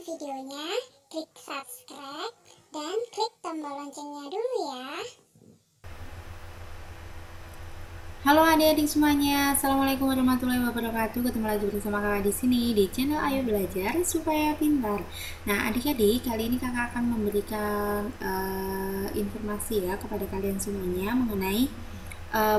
videonya, klik subscribe, dan klik tombol loncengnya dulu ya. Halo adik-adik semuanya, assalamualaikum warahmatullahi wabarakatuh. Ketemu lagi bersama kakak di sini di channel Ayo Belajar Supaya Pintar. Nah adik-adik, kali ini kakak akan memberikan informasi ya kepada kalian semuanya mengenai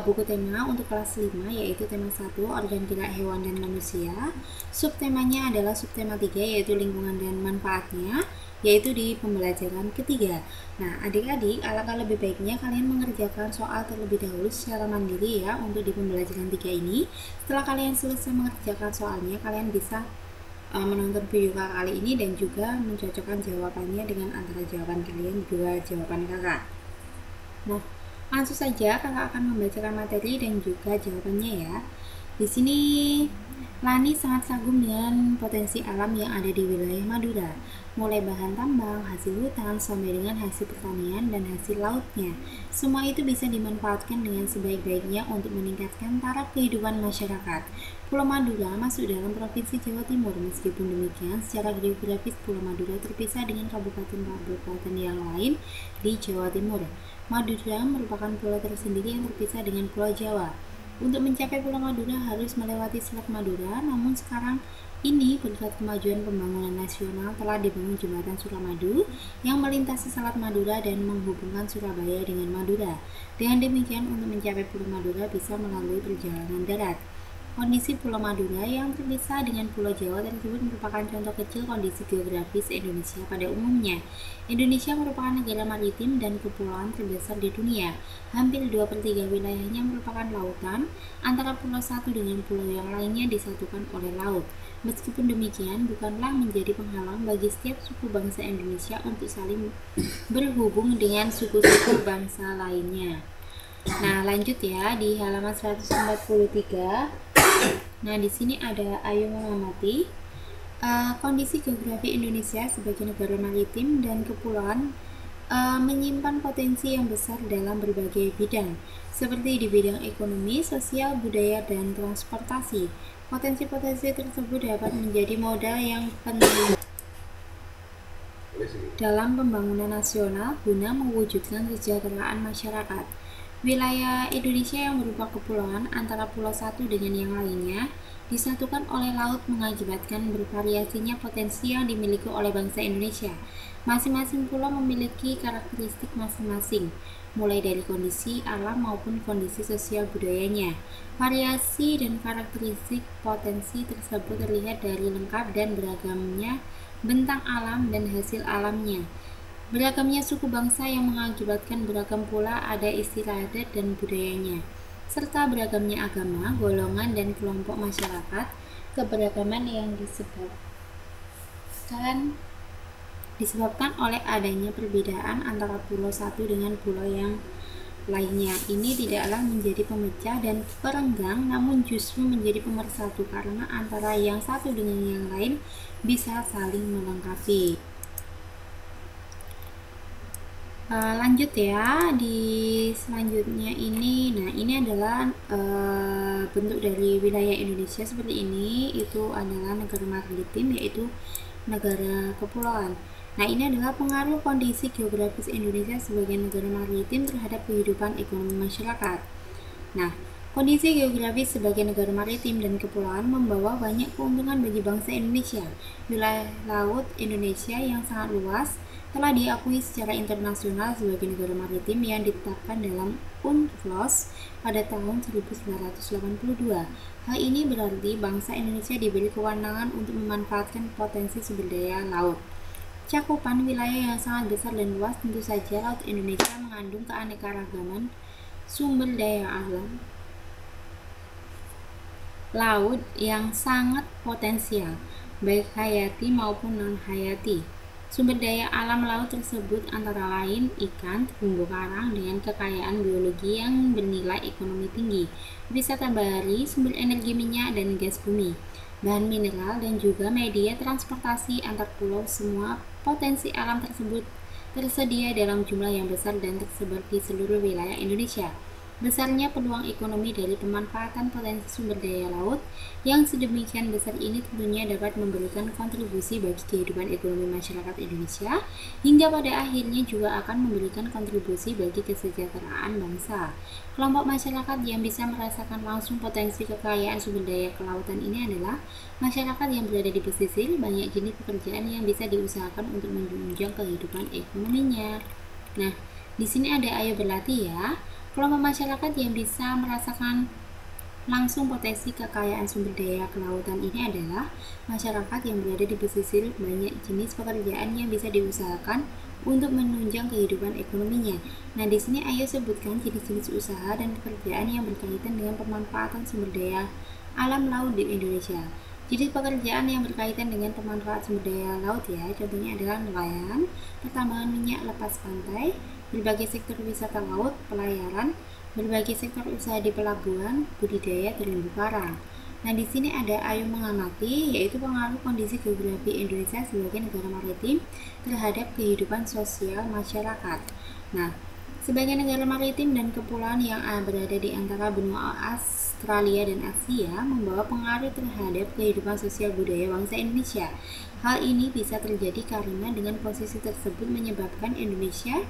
buku tema untuk kelas 5, yaitu tema 1 organ gerak hewan dan manusia. Subtemanya adalah subtema 3, yaitu lingkungan dan manfaatnya, yaitu di pembelajaran ketiga. Nah adik-adik, alangkah lebih baiknya kalian mengerjakan soal terlebih dahulu secara mandiri ya untuk di pembelajaran 3 ini. Setelah kalian selesai mengerjakan soalnya, kalian bisa menonton video kakak kali ini dan juga mencocokkan jawabannya dengan antara jawaban kalian dua jawaban kakak. Nah, langsung saja kakak akan membacakan materi dan juga jawabannya ya. Di sini Lani sangat kagum dengan potensi alam yang ada di wilayah Madura, mulai bahan tambang, hasil hutan, sampai dengan hasil pertanian dan hasil lautnya. Semua itu bisa dimanfaatkan dengan sebaik-baiknya untuk meningkatkan taraf kehidupan masyarakat. Pulau Madura masuk dalam Provinsi Jawa Timur. Meskipun demikian, secara geografis Pulau Madura terpisah dengan kabupaten-kabupaten yang lain di Jawa Timur. Madura merupakan pulau tersendiri yang terpisah dengan Pulau Jawa. Untuk mencapai Pulau Madura harus melewati Selat Madura, namun sekarang ini berkat kemajuan pembangunan nasional telah dibangun jembatan Suramadu yang melintasi Selat Madura dan menghubungkan Surabaya dengan Madura. Dengan demikian, untuk mencapai Pulau Madura bisa melalui perjalanan darat. Kondisi Pulau Madura yang terpisah dengan Pulau Jawa tersebut merupakan contoh kecil kondisi geografis Indonesia pada umumnya. Indonesia merupakan negara maritim dan kepulauan terbesar di dunia. Hampir 2/3 wilayahnya merupakan lautan, antara pulau satu dengan pulau yang lainnya disatukan oleh laut. Meskipun demikian, bukanlah menjadi penghalang bagi setiap suku bangsa Indonesia untuk saling berhubung dengan suku-suku bangsa lainnya. Nah, lanjut ya di halaman 143. Nah, di sini ada Ayo mengamati kondisi geografi Indonesia sebagai negara maritim dan kepulauan menyimpan potensi yang besar dalam berbagai bidang, seperti di bidang ekonomi, sosial, budaya, dan transportasi. Potensi-potensi tersebut dapat menjadi modal yang penting dalam pembangunan nasional guna mewujudkan kesejahteraan masyarakat. Wilayah Indonesia yang berupa kepulauan antara pulau satu dengan yang lainnya disatukan oleh laut mengakibatkan bervariasinya potensi yang dimiliki oleh bangsa Indonesia. Masing-masing pulau memiliki karakteristik masing-masing, mulai dari kondisi alam maupun kondisi sosial budayanya. Variasi dan karakteristik potensi tersebut terlihat dari lengkap dan beragamnya bentang alam dan hasil alamnya. Beragamnya suku bangsa yang mengakibatkan beragam pula ada istilah adat dan budayanya, serta beragamnya agama, golongan, dan kelompok masyarakat. Keberagaman yang disebabkan oleh adanya perbedaan antara pulau satu dengan pulau yang lainnya. Ini tidaklah menjadi pemecah dan perenggang, namun justru menjadi pemersatu karena antara yang satu dengan yang lain bisa saling melengkapi. Lanjut ya di selanjutnya ini. Nah, ini adalah bentuk dari wilayah Indonesia seperti ini. Itu adalah negara maritim, yaitu negara kepulauan. Nah, ini adalah pengaruh kondisi geografis Indonesia sebagai negara maritim terhadap kehidupan ekonomi masyarakat. Nah, kondisi geografis sebagai negara maritim dan kepulauan membawa banyak keuntungan bagi bangsa Indonesia. Wilayah laut Indonesia yang sangat luas telah diakui secara internasional sebagai negara maritim yang ditetapkan dalam UNCLOS pada tahun 1982. Hal ini berarti bangsa Indonesia diberi kewenangan untuk memanfaatkan potensi sumber daya laut. Cakupan wilayah yang sangat besar dan luas, tentu saja laut Indonesia mengandung keanekaragaman sumber daya alam laut yang sangat potensial, baik hayati maupun non-hayati. Sumber daya alam laut tersebut antara lain ikan, terumbu karang dengan kekayaan biologi yang bernilai ekonomi tinggi, wisata bahari, sumber energi minyak dan gas bumi, bahan mineral, dan juga media transportasi antar pulau. Semua potensi alam tersebut tersedia dalam jumlah yang besar dan tersebar di seluruh wilayah Indonesia. Besarnya peluang ekonomi dari pemanfaatan potensi sumber daya laut yang sedemikian besar ini tentunya dapat memberikan kontribusi bagi kehidupan ekonomi masyarakat Indonesia, hingga pada akhirnya juga akan memberikan kontribusi bagi kesejahteraan bangsa. Kelompok masyarakat yang bisa merasakan langsung potensi kekayaan sumber daya kelautan ini adalah masyarakat yang berada di pesisir. Banyak jenis pekerjaan yang bisa diusahakan untuk menunjang kehidupan ekonominya. Nah, di sini ada ayo berlatih ya. Kelompok masyarakat yang bisa merasakan langsung potensi kekayaan sumber daya kelautan ini adalah masyarakat yang berada di pesisir. Banyak jenis pekerjaan yang bisa diusahakan untuk menunjang kehidupan ekonominya. Nah, di sini ayo sebutkan jenis-jenis usaha dan pekerjaan yang berkaitan dengan pemanfaatan sumber daya alam laut di Indonesia. Jenis pekerjaan yang berkaitan dengan pemanfaatan sumber daya laut ya, contohnya adalah nelayan, pertambangan minyak lepas pantai, berbagai sektor wisata laut, pelayaran, berbagai sektor usaha di pelabuhan, budidaya terumbu karang. Nah, di sini ada ayo mengamati, yaitu pengaruh kondisi geografi Indonesia sebagai negara maritim terhadap kehidupan sosial masyarakat. Nah, sebagai negara maritim dan kepulauan yang berada di antara benua Australia dan Asia, membawa pengaruh terhadap kehidupan sosial budaya bangsa Indonesia. Hal ini bisa terjadi karena dengan posisi tersebut menyebabkan Indonesia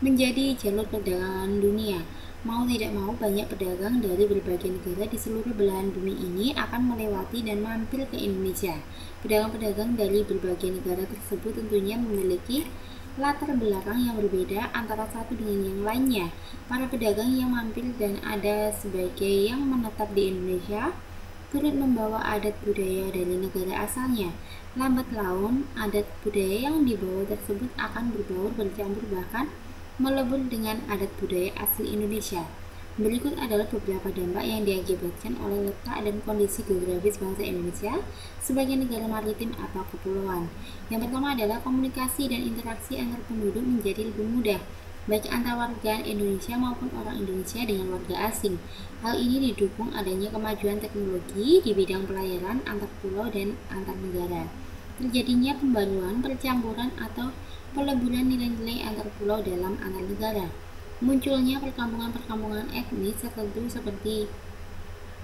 menjadi jalur perdagangan dunia. Mau tidak mau, banyak pedagang dari berbagai negara di seluruh belahan bumi ini akan melewati dan mampir ke Indonesia. Pedagang-pedagang dari berbagai negara tersebut tentunya memiliki latar belakang yang berbeda antara satu dengan yang lainnya. Para pedagang yang mampir dan ada sebagai yang menetap di Indonesia turut membawa adat budaya dari negara asalnya. Lambat laun, adat budaya yang dibawa tersebut akan berbaur, bercampur, bahkan melebur dengan adat budaya asli Indonesia. Berikut adalah beberapa dampak yang diakibatkan oleh letak dan kondisi geografis bangsa Indonesia sebagai negara maritim atau kepulauan. Yang pertama adalah komunikasi dan interaksi antar penduduk menjadi lebih mudah, baik antar warga Indonesia maupun orang Indonesia dengan warga asing. Hal ini didukung adanya kemajuan teknologi di bidang pelayaran antar pulau dan antar negara. Terjadinya pembaruan, percampuran atau peleburan nilai-nilai antar pulau dalam antar negara. Munculnya perkampungan-perkampungan etnis tertentu seperti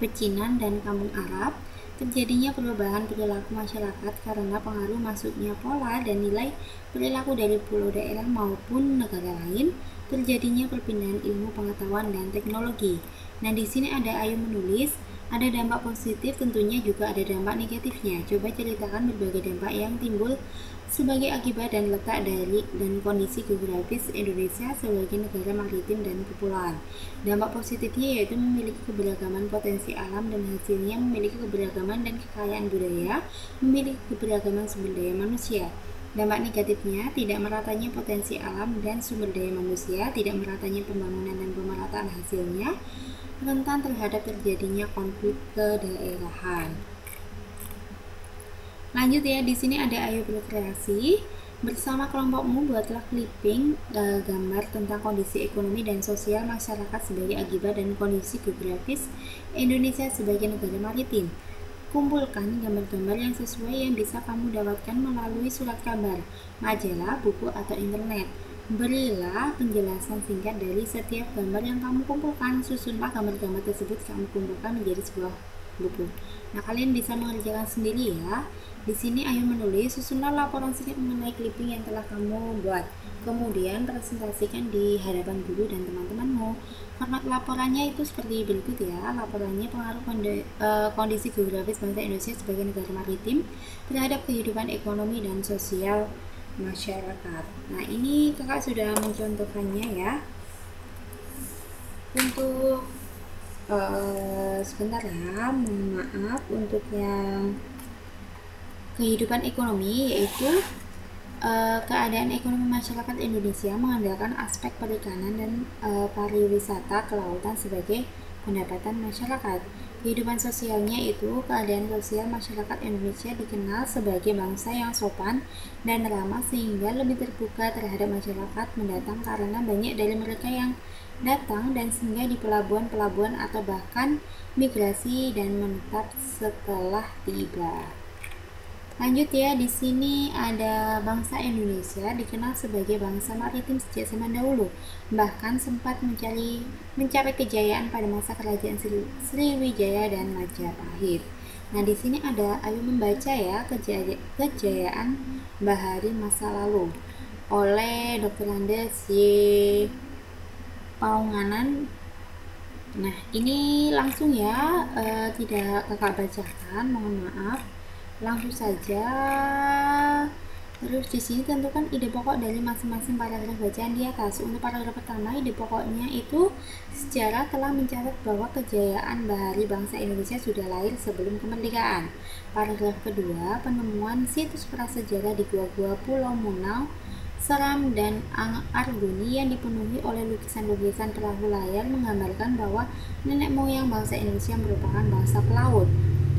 pecinan dan kampung Arab. Terjadinya perubahan perilaku masyarakat karena pengaruh masuknya pola dan nilai perilaku dari pulau, daerah maupun negara lain. Terjadinya perpindahan ilmu pengetahuan dan teknologi. Nah, di sini ada ayo menulis. Ada dampak positif, tentunya juga ada dampak negatifnya. Coba ceritakan berbagai dampak yang timbul sebagai akibat dan letak dari dan kondisi geografis Indonesia sebagai negara maritim dan kepulauan. Dampak positifnya yaitu memiliki keberagaman potensi alam dan hasilnya memiliki keberagaman dan kekayaan budaya, memiliki keberagaman sumber daya manusia. Dampak negatifnya, tidak meratanya potensi alam dan sumber daya manusia, tidak meratanya pembangunan dan pemerataan hasilnya, rentan terhadap terjadinya konflik kedaerahan. Lanjut ya, di sini ada ayo berkreasi. Bersama kelompokmu buatlah clipping gambar tentang kondisi ekonomi dan sosial masyarakat sebagai akibat dan kondisi geografis Indonesia sebagai negara maritim. Kumpulkan gambar-gambar yang sesuai yang bisa kamu dapatkan melalui surat kabar, majalah, buku, atau internet. Berilah penjelasan singkat dari setiap gambar yang kamu kumpulkan. Susunlah gambar-gambar tersebut kamu kumpulkan menjadi sebuah buku. Nah, kalian bisa mengerjakan sendiri ya. Di sini ayo menulis, susunlah laporan singkat mengenai clipping yang telah kamu buat. Kemudian presentasikan di hadapan guru dan teman-temanmu. Format laporannya itu seperti berikut ya. Laporannya pengaruh kondisi geografis bangsa Indonesia sebagai negara maritim terhadap kehidupan ekonomi dan sosial masyarakat. Nah, ini kakak sudah mencontohkannya ya. Untuk sebentar ya, mohon maaf, untuk yang kehidupan ekonomi yaitu keadaan ekonomi masyarakat Indonesia mengandalkan aspek perikanan dan pariwisata kelautan sebagai pendapatan masyarakat. Kehidupan sosialnya itu keadaan sosial masyarakat Indonesia dikenal sebagai bangsa yang sopan dan ramah sehingga lebih terbuka terhadap masyarakat mendatang karena banyak dari mereka yang datang dan singgah di pelabuhan-pelabuhan atau bahkan migrasi dan menetap setelah tiba. Lanjut ya, di sini ada bangsa Indonesia dikenal sebagai bangsa maritim sejak zaman dahulu, bahkan sempat mencapai kejayaan pada masa kerajaan Sriwijaya dan Majapahit. Nah, di sini ayo membaca ya kejayaan bahari masa lalu oleh Dr. Andes Y. Paunganan. Nah, ini langsung ya, tidak kakak bacakan, mohon maaf. Langsung saja. Terus di sini tentukan ide pokok dari masing-masing paragraf bacaan di atas. Untuk paragraf pertama, ide pokoknya itu sejarah telah mencatat bahwa kejayaan bahari bangsa Indonesia sudah lahir sebelum kemerdekaan. Paragraf kedua, penemuan situs prasejarah di gua-gua Pulau Munau, Seram, dan Arguni yang dipenuhi oleh lukisan-lukisan perahu layar menggambarkan bahwa nenek moyang bangsa Indonesia merupakan bangsa pelaut.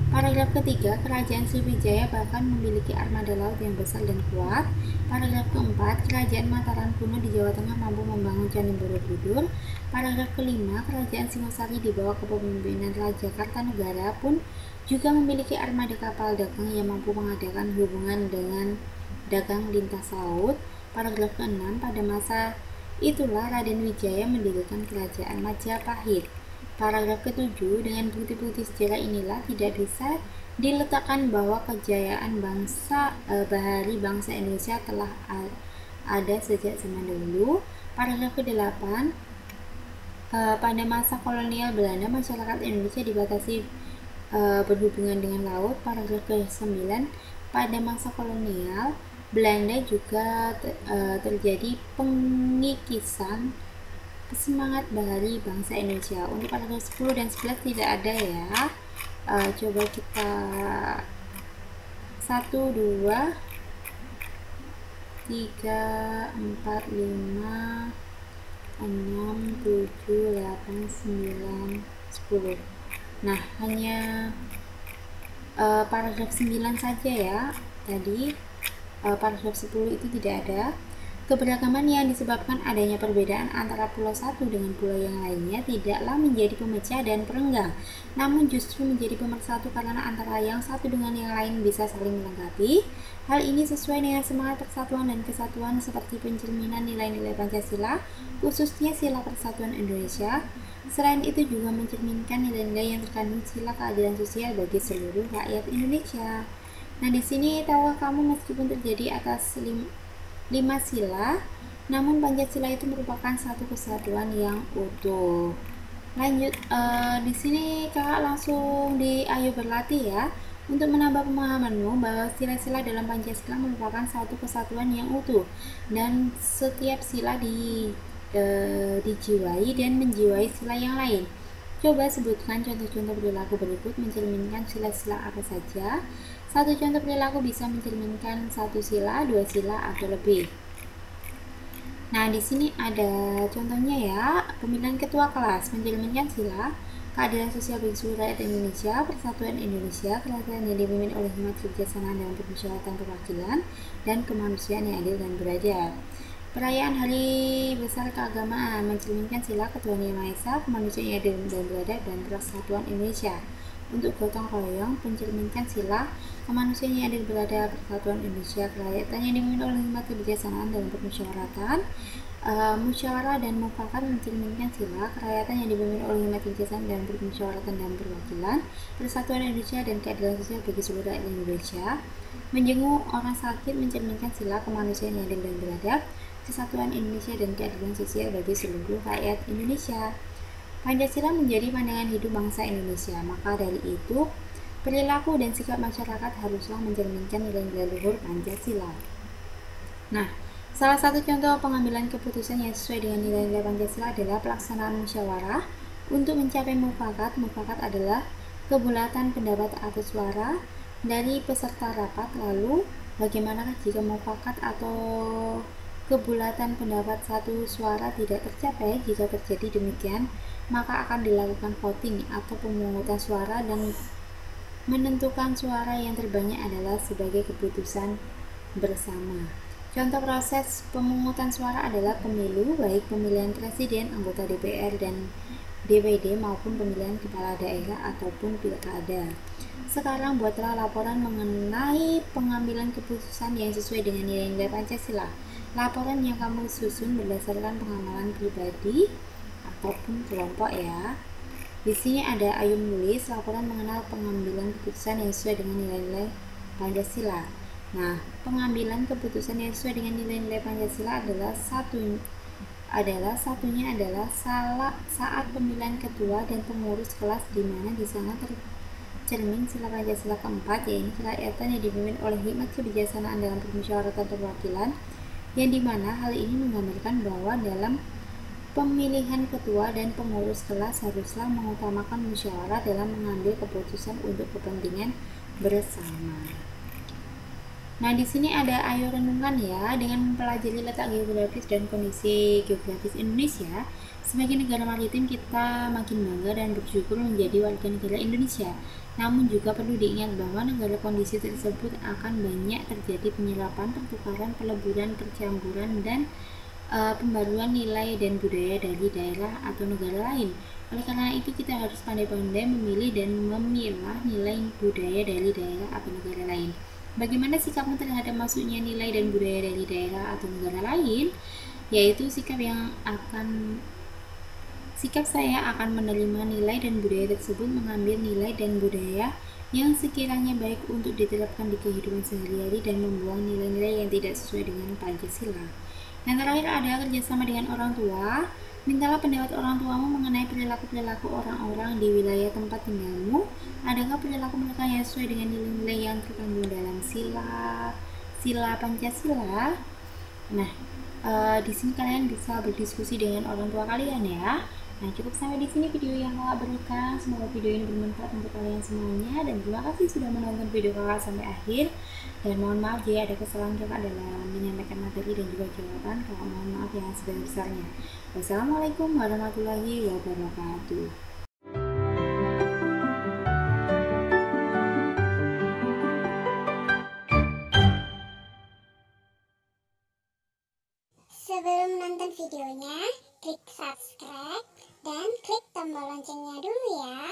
Paragraf ketiga, kerajaan Sriwijaya bahkan memiliki armada laut yang besar dan kuat. Paragraf keempat, kerajaan Mataram kuno di Jawa Tengah mampu membangun Candi Borobudur. Paragraf kelima, kerajaan Singosari di bawah kepemimpinan Raja Kartanegara pun juga memiliki armada kapal dagang yang mampu mengadakan hubungan dengan dagang lintas laut. Paragraf ke-6, pada masa itulah Raden Wijaya mendirikan kerajaan Majapahit. Paragraf ke-7, dengan bukti-bukti sejarah inilah tidak bisa diletakkan bahwa kejayaan bahari bangsa Indonesia telah ada sejak zaman dahulu. Paragraf ke-8, pada masa kolonial Belanda, masyarakat Indonesia dibatasi berhubungan dengan laut. Paragraf ke-9, pada masa kolonial Belanda juga terjadi pengikisan semangat bahari bangsa Indonesia. Untuk paragraf 10 dan 11 tidak ada ya. Coba kita 1, 2, 3, 4, 5, 6, 7, 8, 9, 10. Nah, hanya paragraf 9 saja ya. Tadi paragraf 10 itu tidak ada. Keberagaman yang disebabkan adanya perbedaan antara pulau satu dengan pulau yang lainnya tidaklah menjadi pemecah dan perenggang, namun justru menjadi pemersatu karena antara yang satu dengan yang lain bisa saling melengkapi. Hal ini sesuai dengan semangat persatuan dan kesatuan seperti pencerminan nilai-nilai Pancasila, khususnya sila persatuan Indonesia. Selain itu juga mencerminkan nilai-nilai yang terkandung sila keadilan sosial bagi seluruh rakyat Indonesia. Nah, di sini tahukah kamu meskipun terjadi atas 5 sila, namun Pancasila itu merupakan satu kesatuan yang utuh. Lanjut, di sini kakak langsung ayo berlatih ya untuk menambah pemahamanmu bahwa sila-sila dalam Pancasila merupakan satu kesatuan yang utuh dan setiap sila dijiwai dan menjiwai sila yang lain. Coba sebutkan contoh-contoh perilaku berikut mencerminkan sila-sila apa saja. Satu contoh perilaku bisa mencerminkan satu sila, 2 sila, atau lebih. Nah, di sini ada contohnya ya. Pemilihan ketua kelas mencerminkan sila, keadilan sosial bagi seluruh rakyat Indonesia, persatuan Indonesia, kerajaan yang dipimpin oleh hikmat kebijaksanaan dalam permusyawaratan perwakilan, dan kemanusiaan yang adil dan beradab. Perayaan Hari Besar Keagamaan mencerminkan sila ketuhanan Yang Maha Esa, kemanusiaan yang adil dan beradab, dan persatuan Indonesia. Untuk gotong royong mencerminkan sila kemanusiaan yang adil beradab, persatuan Indonesia, kerakyatan yang dipimpin oleh hikmat kebijaksanaan dalam permusyawaratan, musyawarah dan mufakat mencerminkan sila kerakyatan yang dipimpin oleh hikmat kebijaksanaan dalam permusyawaratan dan perwakilan, persatuan Indonesia, dan keadilan sosial bagi seluruh rakyat Indonesia. Menjenguk orang sakit mencerminkan sila kemanusiaan yang adil dan beradab, kesatuan Indonesia, dan keadilan sosial bagi seluruh rakyat Indonesia. Pancasila menjadi pandangan hidup bangsa Indonesia, maka dari itu perilaku dan sikap masyarakat haruslah mencerminkan nilai-nilai luhur Pancasila. Nah, salah satu contoh pengambilan keputusan yang sesuai dengan nilai-nilai Pancasila adalah pelaksanaan musyawarah untuk mencapai mufakat. Mufakat adalah kebulatan pendapat atau suara dari peserta rapat. Lalu, bagaimanakah jika mufakat atau kebulatan pendapat satu suara tidak tercapai? Jika terjadi demikian, maka akan dilakukan voting atau pemungutan suara dan menentukan suara yang terbanyak adalah sebagai keputusan bersama. Contoh proses pemungutan suara adalah pemilu, baik pemilihan presiden, anggota DPR dan DPD maupun pemilihan kepala daerah ataupun pilkada. Sekarang buatlah laporan mengenai pengambilan keputusan yang sesuai dengan nilai-nilai Pancasila. Laporan yang kamu susun berdasarkan pengalaman pribadi ataupun kelompok ya. Di sini ada Ayu menulis laporan mengenal pengambilan keputusan yang sesuai dengan nilai-nilai Pancasila. Nah, pengambilan keputusan yang sesuai dengan nilai-nilai Pancasila satunya adalah saat pemilihan ketua dan pengurus kelas, di mana di sana tercermin sila Pancasila keempat, yaitu kerakyatan yang dipimpin oleh hikmat kebijaksanaan dalam permusyawaratan perwakilan, yang dimana hal ini menggambarkan bahwa dalam pemilihan ketua dan pengurus kelas haruslah mengutamakan musyawarah dalam mengambil keputusan untuk kepentingan bersama. Nah, di sini ada ayo renungan ya, dengan mempelajari letak geografis dan kondisi geografis Indonesia. Sebagai negara maritim, kita makin bangga dan bersyukur menjadi warga negara Indonesia. Namun juga perlu diingat bahwa negara kondisi tersebut akan banyak terjadi penyerapan, pertukaran, peleburan, percampuran, dan pembaruan nilai dan budaya dari daerah atau negara lain. Oleh karena itu, kita harus pandai-pandai memilih dan memilah nilai budaya dari daerah atau negara lain. Bagaimana sikapmu terhadap masuknya nilai dan budaya dari daerah atau negara lain? Yaitu sikap saya akan menerima nilai dan budaya tersebut, mengambil nilai dan budaya yang sekiranya baik untuk diterapkan di kehidupan sehari-hari, dan membuang nilai-nilai yang tidak sesuai dengan Pancasila. Yang terakhir ada kerjasama dengan orang tua. Mintalah pendapat orang tuamu mengenai perilaku-perilaku orang-orang di wilayah tempat tinggalmu. Adakah perilaku mereka yang sesuai dengan nilai-nilai yang terkandung dalam sila Pancasila? Nah, di sini kalian bisa berdiskusi dengan orang tua kalian ya. Nah, cukup sampai di sini video yang kakak berikan. Semoga video ini bermanfaat untuk kalian semuanya, dan terima kasih sudah menonton video kakak sampai akhir. Dan mohon maaf jika ada kesalahan kakak dalam menyampaikan materi dan juga jawaban. Kakak mohon maaf yang sebesar-besarnya. Wassalamualaikum warahmatullahi wabarakatuh. Sebelum nonton videonya, klik subscribe dan klik tombol loncengnya dulu ya.